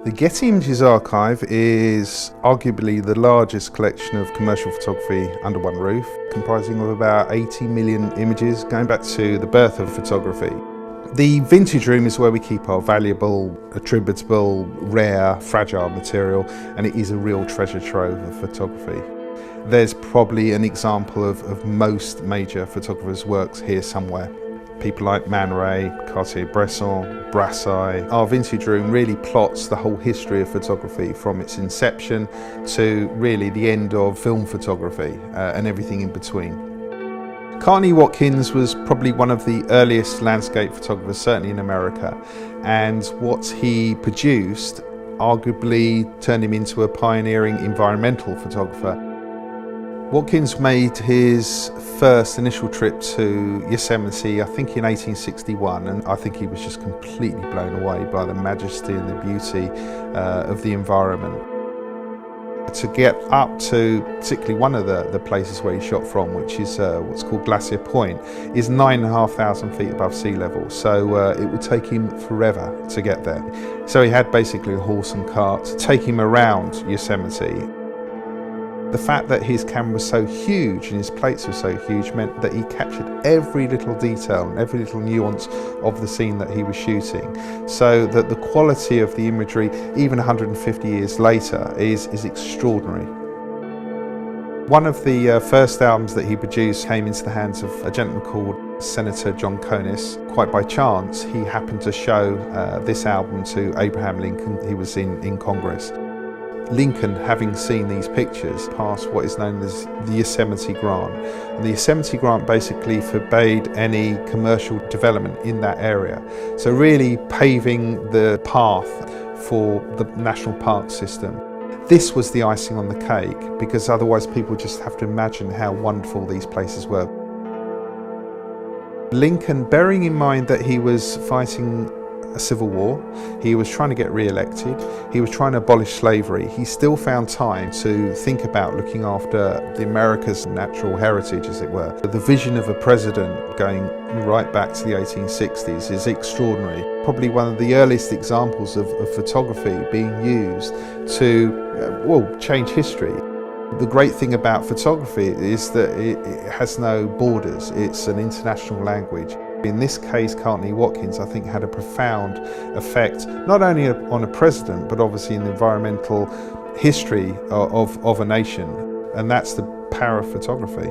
The Getty Images Archive is arguably the largest collection of commercial photography under one roof, comprising of about 80 million images going back to the birth of photography. The vintage room is where we keep our valuable, attributable, rare, fragile material, and it is a real treasure trove of photography. There's probably an example of most major photographers' works here somewhere. People like Man Ray, Cartier-Bresson, Brassai. Our vintage room really plots the whole history of photography from its inception to really the end of film photography and everything in between. Carleton E. Watkins was probably one of the earliest landscape photographers, certainly in America, and what he produced arguably turned him into a pioneering environmental photographer. Watkins made his first initial trip to Yosemite, I think in 1861, and I think he was just completely blown away by the majesty and the beauty of the environment. To get up to particularly one of the places where he shot from, which is what's called Glacier Point, is 9,500 feet above sea level, so it would take him forever to get there. So he had basically a horse and cart to take him around Yosemite. The fact that his camera was so huge and his plates were so huge meant that he captured every little detail and every little nuance of the scene that he was shooting, so that the quality of the imagery, even 150 years later, is extraordinary. One of the first albums that he produced came into the hands of a gentleman called Senator John Conis. Quite by chance, he happened to show this album to Abraham Lincoln. He was in Congress. Lincoln, having seen these pictures, passed what is known as the Yosemite Grant. And the Yosemite Grant basically forbade any commercial development in that area. So really paving the path for the national park system. This was the icing on the cake, because otherwise people just have to imagine how wonderful these places were. Lincoln, bearing in mind that he was fighting a civil war, he was trying to get re-elected, he was trying to abolish slavery, he still found time to think about looking after the America's natural heritage, as it were. The vision of a president going right back to the 1860s is extraordinary. Probably one of the earliest examples of photography being used to change history. The great thing about photography is that it has no borders, it's an international language. In this case, Carleton E. Watkins, I think, had a profound effect, not only on a president, but obviously in the environmental history of a nation. And that's the power of photography.